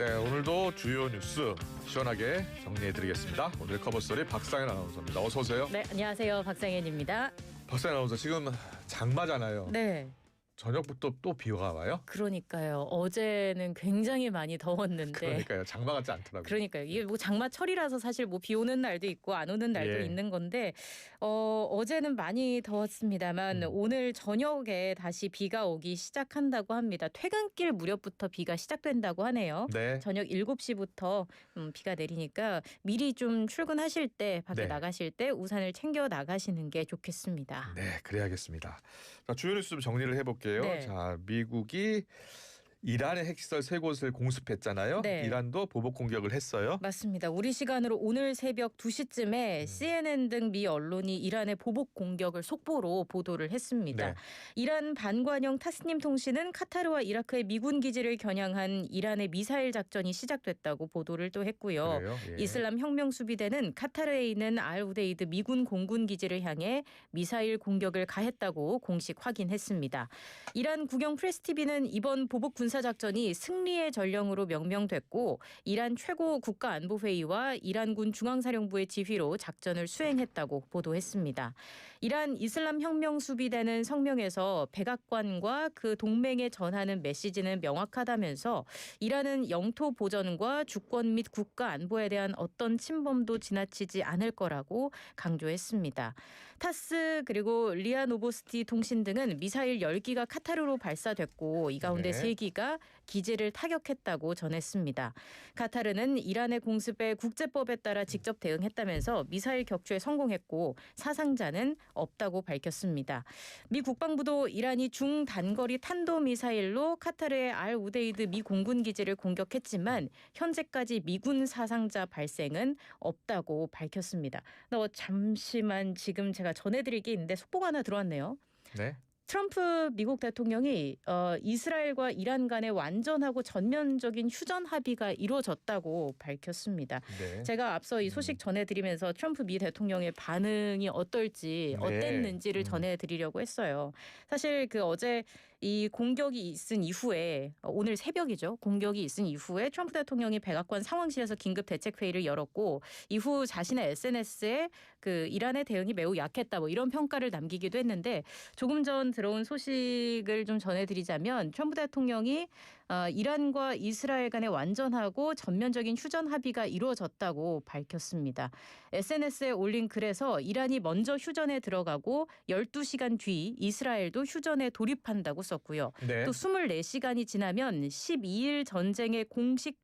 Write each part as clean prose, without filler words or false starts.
네, 오늘도 주요 뉴스 시원하게 정리해드리겠습니다. 오늘 커버스토리 박상현 아나운서입니다. 어서 오세요. 네, 안녕하세요. 박상현입니다. 박상현 아나운서 지금 장마잖아요. 네. 저녁부터 또 비가 와요? 그러니까요. 어제는 굉장히 많이 더웠는데. 그러니까요. 장마 같지 않더라고요. 그러니까요. 이게 뭐 장마철이라서 사실 뭐 비 오는 날도 있고 안 오는 날도 있는 건데 어제는 많이 더웠습니다만 오늘 저녁에 다시 비가 오기 시작한다고 합니다. 퇴근길 무렵부터 비가 시작된다고 하네요. 네. 저녁 7시부터 비가 내리니까 미리 좀 출근하실 때 밖에 나가실 때 우산을 챙겨 나가시는 게 좋겠습니다. 네, 그래야겠습니다. 자, 주요 뉴스 좀 정리를 해볼게요. 네. 자, 미국이 이란의 핵시설 3곳을 공습했잖아요. 네. 이란도 보복 공격을 했어요. 맞습니다. 우리 시간으로 오늘 새벽 2시쯤에 CNN 등 미 언론이 이란의 보복 공격을 속보로 보도를 했습니다. 네. 이란 반관영 타스님 통신은 카타르와 이라크의 미군 기지를 겨냥한 이란의 미사일 작전이 시작됐다고 보도를 또 했고요. 그래요? 예. 이슬람 혁명수비대는 카타르에 있는 알 우데이드 미군 공군 기지를 향해 미사일 공격을 가했다고 공식 확인했습니다. 이란 국영 프레스TV는 이번 보복 군사작전이 승리의 전령으로 명명됐고 이란 최고 국가안보회의와 이란군 중앙사령부의 지휘로 작전을 수행했다고 보도했습니다. 이란 이슬람 혁명수비대는 성명에서 백악관과 그 동맹에 전하는 메시지는 명확하다면서 이란은 영토 보전과 주권 및 국가안보에 대한 어떤 침범도 지나치지 않을 거라고 강조했습니다. 타스 그리고 리아 노보스티 통신 등은 미사일 10기가 카타르로 발사됐고 이 가운데 3기가 기지를 타격했다고 전했습니다. 카타르는 이란의 공습에 국제법에 따라 직접 대응했다면서 미사일 격추에 성공했고 사상자는 없다고 밝혔습니다. 미 국방부도 이란이 중단거리 탄도미사일로 카타르의 알 우데이드 미 공군 기지를 공격했지만 현재까지 미군 사상자 발생은 없다고 밝혔습니다. 잠시만 지금 제가 전해드릴 게 있는데 속보가 하나 들어왔네요. 네. 트럼프 미국 대통령이 이스라엘과 이란 간의 완전하고 전면적인 휴전 합의가 이루어졌다고 밝혔습니다. 네. 제가 앞서 이 소식 전해드리면서 트럼프 미 대통령의 반응이 어떨지 어땠는지를 전해드리려고 했어요. 사실 어제 이 공격이 있은 이후에 오늘 새벽이죠. 공격이 있은 이후에 트럼프 대통령이 백악관 상황실에서 긴급 대책회의를 열었고 이후 자신의 SNS에 이란의 대응이 매우 약했다 이런 평가를 남기기도 했는데 조금 전 들어온 소식을 좀 전해드리자면 트럼프 대통령이 이란과 이스라엘 간의 완전하고 전면적인 휴전 합의가 이루어졌다고 밝혔습니다. SNS에 올린 글에서 이란이 먼저 휴전에 들어가고 12시간 뒤 이스라엘도 휴전에 돌입한다고 썼고요. 또 24시간이 지나면 12일 전쟁의 공식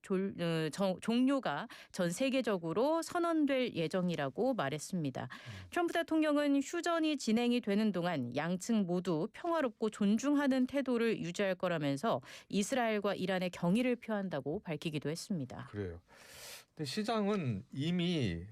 종료가 전 세계적으로 선언될 예정이라고 말했습니다. 트럼프 대통령은 휴전이 진행이 되는 동안 양측 모두 평화롭고 존중하는 태도를 유지할 거라면서 이스라엘과 이란의 경의를 표한다고 밝히기도 했습니다. 그래요. 근데 시장은 이미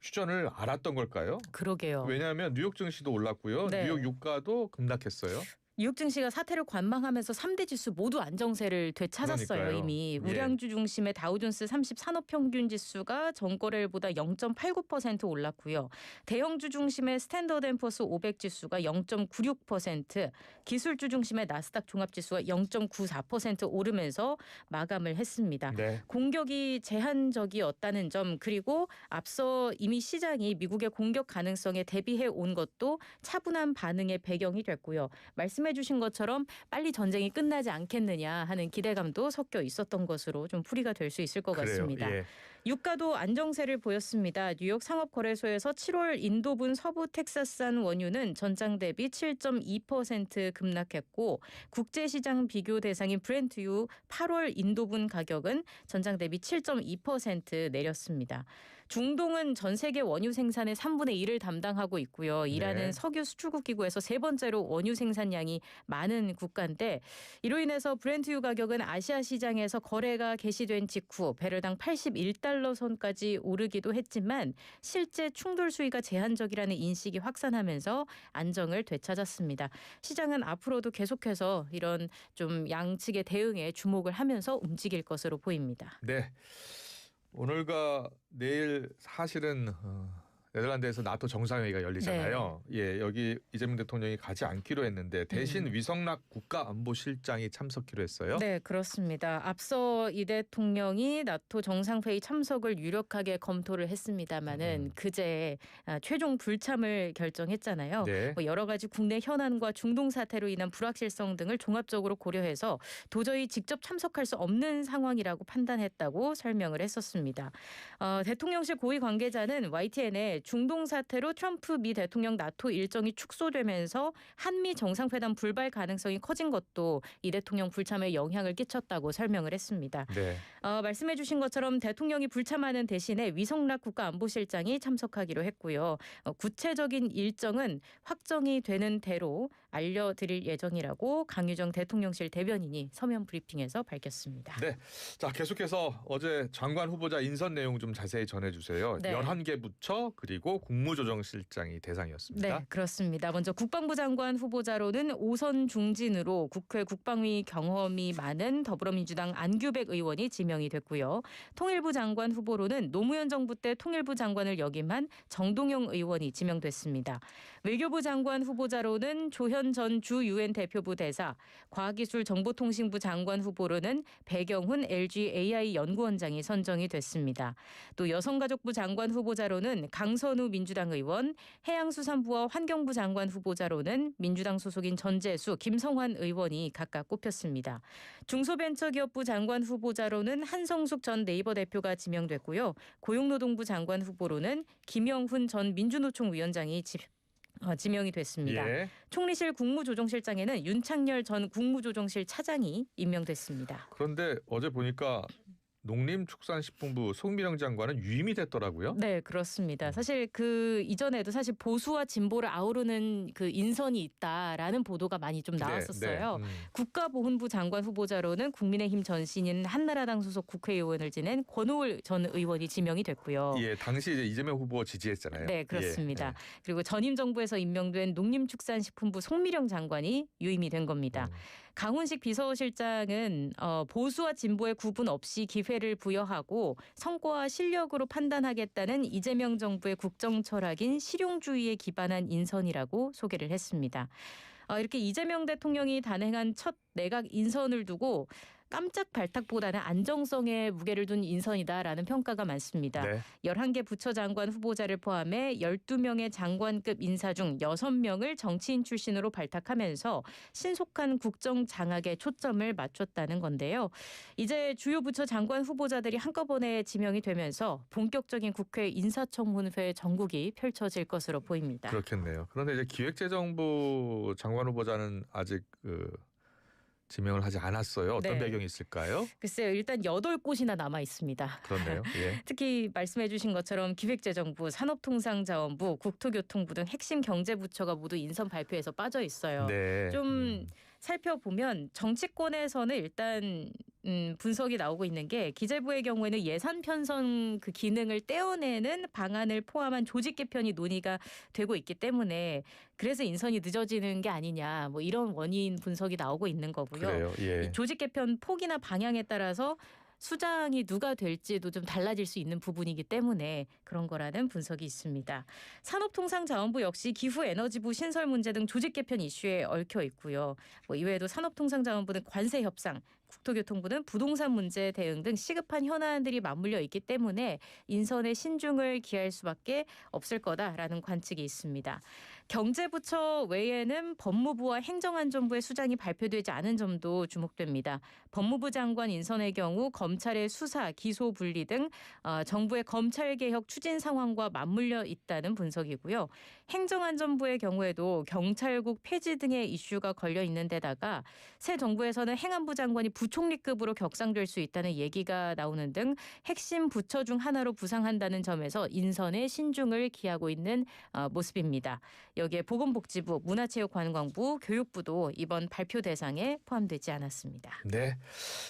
휴전을 알았던 걸까요? 그러게요. 왜냐하면 뉴욕 증시도 올랐고요. 뉴욕 유가도 급락했어요. 뉴욕 증시가 사태를 관망하면서 3대 지수 모두 안정세를 되찾았어요. 그러니까요. 이미. 우량주 중심의 다우존스 30 산업평균지수가 전거래일보다 0.89% 올랐고요. 대형주 중심의 스탠더드앤푸어스 500 지수가 0.96%, 기술주 중심의 나스닥 종합지수가 0.94% 오르면서 마감을 했습니다. 네. 공격이 제한적이었다는 점 그리고 앞서 이미 시장이 미국의 공격 가능성에 대비해 온 것도 차분한 반응의 배경이 됐고요. 말씀해 주신 것처럼 빨리 전쟁이 끝나지 않겠느냐 하는 기대감도 섞여 있었던 것으로 좀 풀이가 될 수 있을 것 같습니다. 예. 유가도 안정세를 보였습니다. 뉴욕 상업거래소에서 7월 인도분 서부 텍사스산 원유는 전장 대비 7.2% 급락했고 국제시장 비교 대상인 브렌트유 8월 인도분 가격은 전장 대비 7.2% 내렸습니다. 중동은 전 세계 원유 생산의 3분의 1을 담당하고 있고요. 이란은 석유 수출국 기구에서 세 번째로 원유 생산량이 많은 국가인데 이로 인해서 브렌트유 가격은 아시아 시장에서 거래가 개시된 직후 배럴당 81달러 선까지 오르기도 했지만 실제 충돌 수위가 제한적이라는 인식이 확산하면서 안정을 되찾았습니다. 시장은 앞으로도 계속해서 이런 좀 양측의 대응에 주목을 하면서 움직일 것으로 보입니다. 네. 오늘과 내일 사실은 네덜란드에서 나토 정상회의가 열리잖아요. 예, 여기 이재명 대통령이 가지 않기로 했는데 대신 위성락 국가안보실장이 참석키로 했어요. 네, 그렇습니다. 앞서 이 대통령이 나토 정상회의 참석을 유력하게 검토를 했습니다마는 그제 최종 불참을 결정했잖아요. 네. 뭐 여러 가지 국내 현안과 중동 사태로 인한 불확실성 등을 종합적으로 고려해서 도저히 직접 참석할 수 없는 상황이라고 판단했다고 설명을 했었습니다. 대통령실 고위 관계자는 YTN에 중동 사태로 트럼프 미 대통령 나토 일정이 축소되면서 한미 정상회담 불발 가능성이 커진 것도 이 대통령 불참에 영향을 끼쳤다고 설명을 했습니다. 네. 말씀해 주신 것처럼 대통령이 불참하는 대신에 위성락 국가안보실장이 참석하기로 했고요. 구체적인 일정은 확정이 되는 대로 알려드릴 예정이라고 강유정 대통령실 대변인이 서면 브리핑에서 밝혔습니다. 네. 자, 계속해서 어제 장관 후보자 인선 내용 좀 자세히 전해주세요. 네. 11개 부처 그리고 국무조정실장이 대상이었습니다. 네, 그렇습니다. 먼저 국방부 장관 후보자로는 오선 중진으로 국회 국방위 경험이 많은 더불어민주당 안규백 의원이 지명이 됐고요. 통일부 장관 후보로는 노무현 정부 때 통일부 장관을 역임한 정동영 의원이 지명됐습니다. 외교부 장관 후보자로는 조현 전 주 유엔 대표부 대사, 과학기술정보통신부 장관 후보로는 배경훈 LG AI 연구원장이 선정이 됐습니다. 또 여성가족부 장관 후보자로는 강선우 민주당 의원, 해양수산부와 환경부 장관 후보자로는 민주당 소속인 전재수, 김성환 의원이 각각 꼽혔습니다. 중소벤처기업부 장관 후보자로는 한성숙 전 네이버 대표가 지명됐고요. 고용노동부 장관 후보로는 김영훈 전 민주노총 위원장이 지명이 됐습니다. 예. 총리실 국무조정실장에는 윤창열 전 국무조정실 차장이 임명됐습니다. 그런데 어제 보니까 농림축산식품부 송미령 장관은 유임이 됐더라고요. 네, 그렇습니다. 사실 그 이전에도 사실 보수와 진보를 아우르는 그 인선이 있다라는 보도가 많이 좀 나왔었어요. 네, 네. 국가보훈부 장관 후보자로는 국민의힘 전신인 한나라당 소속 국회의원을 지낸 권오을 전 의원이 지명이 됐고요. 예, 당시 이제 이재명 후보 지지했잖아요. 네, 그렇습니다. 예, 예. 그리고 전임 정부에서 임명된 농림축산식품부 송미령 장관이 유임이 된 겁니다. 강훈식 비서실장은 보수와 진보의 구분 없이 기회를 부여하고 성과와 실력으로 판단하겠다는 이재명 정부의 국정 철학인 실용주의에 기반한 인선이라고 소개를 했습니다. 이렇게 이재명 대통령이 단행한 첫 내각 인선을 두고 깜짝 발탁보다는 안정성에 무게를 둔 인선이다라는 평가가 많습니다. 네. 11개 부처 장관 후보자를 포함해 12명의 장관급 인사 중 6명을 정치인 출신으로 발탁하면서 신속한 국정 장악에 초점을 맞췄다는 건데요. 이제 주요 부처 장관 후보자들이 한꺼번에 지명이 되면서 본격적인 국회 인사청문회 전국이 펼쳐질 것으로 보입니다. 그렇겠네요. 그런데 이제 기획재정부 장관 후보자는 아직 지명을 하지 않았어요. 어떤 네. 배경이 있을까요? 글쎄요. 일단 8곳이나 남아 있습니다. 그렇네요. 예. 특히 말씀해 주신 것처럼 기획재정부, 산업통상자원부, 국토교통부 등 핵심 경제부처가 모두 인선 발표에서 빠져 있어요. 네. 좀 살펴보면 정치권에서는 일단 분석이 나오고 있는 게 기재부의 경우에는 예산 편성 그 기능을 떼어내는 방안을 포함한 조직 개편이 논의가 되고 있기 때문에 그래서 인선이 늦어지는 게 아니냐 뭐 이런 원인 분석이 나오고 있는 거고요. 그래요. 예. 이 조직 개편 폭이나 방향에 따라서 수장이 누가 될지도 좀 달라질 수 있는 부분이기 때문에 그런 거라는 분석이 있습니다. 산업통상자원부 역시 기후에너지부 신설 문제 등 조직 개편 이슈에 얽혀 있고요. 뭐 이외에도 산업통상자원부는 관세 협상, 국토교통부는 부동산 문제 대응 등 시급한 현안들이 맞물려 있기 때문에 인선에 신중을 기할 수밖에 없을 거다라는 관측이 있습니다. 경제부처 외에는 법무부와 행정안전부의 수장이 발표되지 않은 점도 주목됩니다. 법무부 장관 인선의 경우 검찰의 수사, 기소 분리 등 정부의 검찰개혁 추진 상황과 맞물려 있다는 분석이고요. 행정안전부의 경우에도 경찰국 폐지 등의 이슈가 걸려 있는 데다가 새 정부에서는 행안부 장관이 부총리급으로 격상될 수 있다는 얘기가 나오는 등 핵심 부처 중 하나로 부상한다는 점에서 인선에 신중을 기하고 있는 모습입니다. 여기에 보건복지부, 문화체육관광부, 교육부도 이번 발표 대상에 포함되지 않았습니다. 네.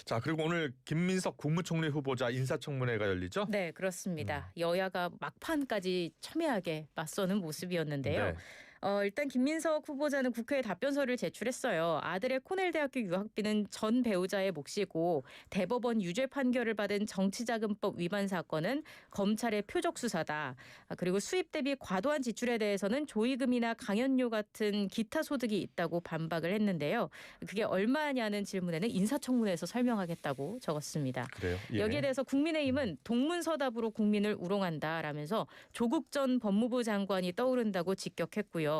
자, 그리고 오늘 김민석 국무총리 후보자 인사청문회가 열리죠? 네, 그렇습니다. 여야가 막판까지 첨예하게 맞서는 모습이었는데요. 네. 일단 김민석 후보자는 국회에 답변서를 제출했어요. 아들의 코넬 대학교 유학비는 전 배우자의 몫이고 대법원 유죄 판결을 받은 정치자금법 위반 사건은 검찰의 표적 수사다. 그리고 수입 대비 과도한 지출에 대해서는 조의금이나 강연료 같은 기타 소득이 있다고 반박을 했는데요. 그게 얼마냐는 질문에는 인사청문회에서 설명하겠다고 적었습니다. 그래요? 예. 여기에 대해서 국민의힘은 동문서답으로 국민을 우롱한다라면서 조국 전 법무부 장관이 떠오른다고 직격했고요.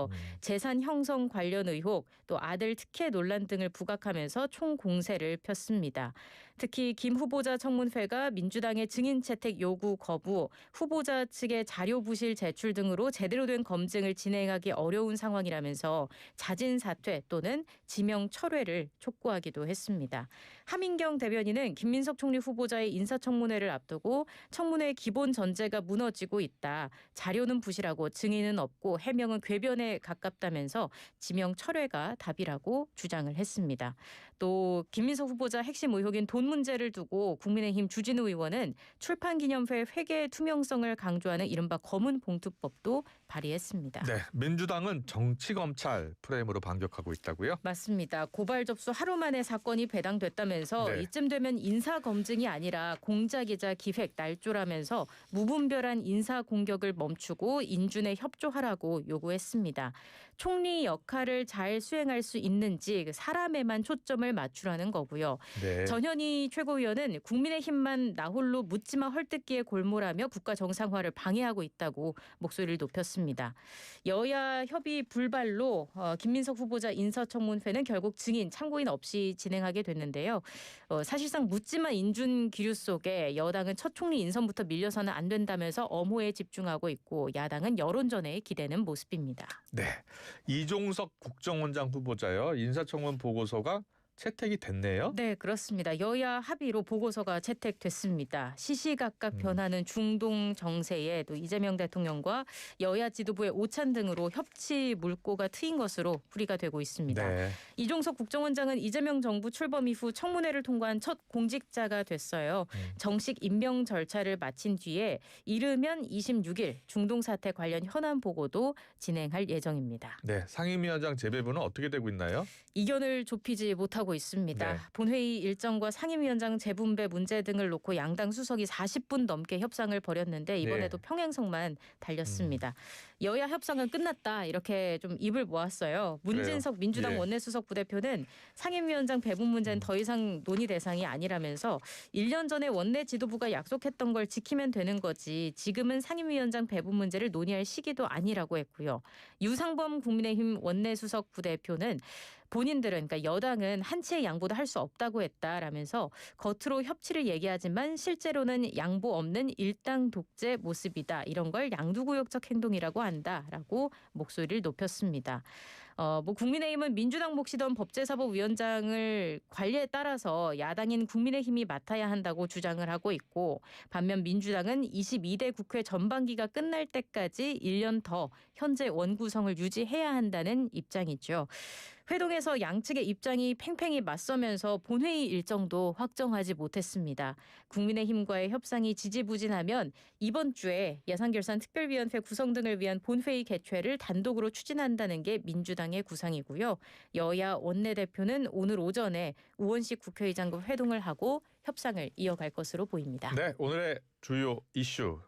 재산 형성 관련 의혹, 또 아들 특혜 논란 등을 부각하면서 총공세를 폈습니다. 특히 김 후보자 청문회가 민주당의 증인 채택 요구 거부, 후보자 측의 자료 부실 제출 등으로 제대로 된 검증을 진행하기 어려운 상황이라면서 자진 사퇴 또는 지명 철회를 촉구하기도 했습니다. 하민경 대변인은 김민석 총리 후보자의 인사청문회를 앞두고 청문회 기본 전제가 무너지고 있다. 자료는 부실하고 증인은 없고 해명은 궤변에 가깝다면서 지명 철회가 답이라고 주장을 했습니다. 또 김민석 후보자 핵심 의혹인 돈 문제를 두고 국민의힘 주진우 의원은 출판기념회 회계 투명성을 강조하는 이른바 검은 봉투법도 발의했습니다. 네, 민주당은 정치검찰 프레임으로 반격하고 있다고요? 맞습니다. 고발 접수 하루 만에 사건이 배당됐다면서 네. 이쯤 되면 인사검증이 아니라 공작이자 기획, 날조라면서 무분별한 인사 공격을 멈추고 인준에 협조하라고 요구했습니다. 총리 역할을 잘 수행할 수 있는지 사람에만 초점을 맞추라는 거고요. 네. 전현희 최고위원은 국민의힘만 나홀로 묻지마 헐뜯기에 골몰하며 국가 정상화를 방해하고 있다고 목소리를 높였습니다. 여야 협의 불발로 김민석 후보자 인사청문회는 결국 증인, 참고인 없이 진행하게 됐는데요. 사실상 묻지마 인준 기류 속에 여당은 첫 총리 인선부터 밀려서는 안 된다면서 엄호에 집중하고 있고 야당은 여론전에 기대는 모습입니다. 네. 이종석 국정원장 후보자요. 인사청문 보고서가 채택이 됐네요. 네, 그렇습니다. 여야 합의로 보고서가 채택됐습니다. 시시각각 변하는 중동 정세에 또 이재명 대통령과 여야 지도부의 오찬 등으로 협치 물꼬가 트인 것으로 풀이가 되고 있습니다. 네. 이종석 국정원장은 이재명 정부 출범 이후 청문회를 통과한 첫 공직자가 됐어요. 정식 임명 절차를 마친 뒤에 이르면 26일 중동 사태 관련 현안 보고도 진행할 예정입니다. 네, 상임위원장 재배부는 어떻게 되고 있나요? 이견을 좁히지 못하고 있습니다. 네. 본회의 일정과 상임위원장 재분배 문제 등을 놓고 양당 수석이 40분 넘게 협상을 벌였는데 이번에도 네. 평행선만 달렸습니다. 여야 협상은 끝났다 이렇게 좀 입을 모았어요. 문진석 민주당 예. 원내수석 부대표는 상임위원장 배분 문제는 더 이상 논의 대상이 아니라면서 1년 전에 원내 지도부가 약속했던 걸 지키면 되는 거지 지금은 상임위원장 배분 문제를 논의할 시기도 아니라고 했고요. 유상범 국민의힘 원내수석 부대표는 본인들은 그러니까 여당은 한치의 양보도 할 수 없다고 했다라면서 겉으로 협치를 얘기하지만 실제로는 양보 없는 일당 독재 모습이다. 이런 걸 양두구역적 행동이라고 한다라고 목소리를 높였습니다. 국민의힘은 민주당 몫이던 법제사법위원장을 관리에 따라서 야당인 국민의힘이 맡아야 한다고 주장을 하고 있고 반면 민주당은 22대 국회 전반기가 끝날 때까지 1년 더 현재 원구성을 유지해야 한다는 입장이죠. 회동에서 양측의 입장이 팽팽히 맞서면서 본회의 일정도 확정하지 못했습니다. 국민의힘과의 협상이 지지부진하면 이번 주에 예산결산특별위원회 구성 등을 위한 본회의 개최를 단독으로 추진한다는 게 민주당의 구상이고요. 여야 원내대표는 오늘 오전에 우원식 국회의장과 회동을 하고 협상을 이어갈 것으로 보입니다. 네, 오늘의 주요 이슈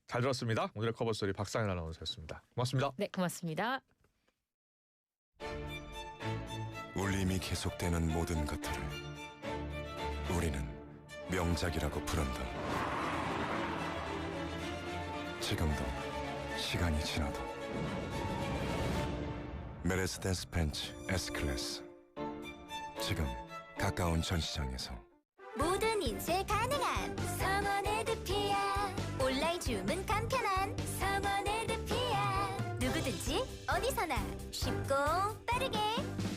잘 들었습니다. 오늘의 커버스토리 박상현 아나운서였습니다. 고맙습니다. 네, 고맙습니다. 울림이 계속되는 모든 것들을 우리는 명작이라고 부른다. 지금도 시간이 지나도 메르세데스 벤츠 S클래스 지금 가까운 전시장에서 모든 인쇄 가능한 성원에드피아 온라인 주문 간편한 성원에드피아 누구든지 어디서나 쉽고 빠르게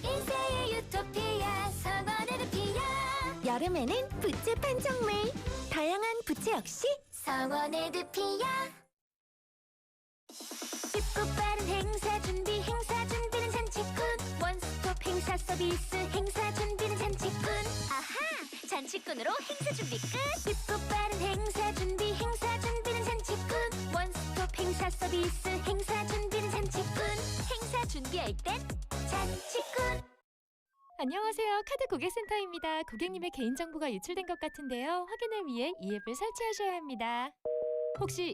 인쇄의 유토피아 성원에드피아 여름에는 부채 판촉물 다양한 부채 역시 성원에드피아 쉽고 빠른 행사 준비는 잔치꾼 원스톱 행사 서비스 행사 준비는 잔치꾼 아하 잔치꾼으로 행사 준비 끝 쉽고 빠른 행사 준비는 잔치꾼 원스톱 행사 서비스 행사 준비는 잔치꾼 행사 안녕하세요. 카드 고객센터입니다. 고객님의 개인정보가 유출된 것 같은데요. 확인을 위해 이 앱을 설치하셔야 합니다. 혹시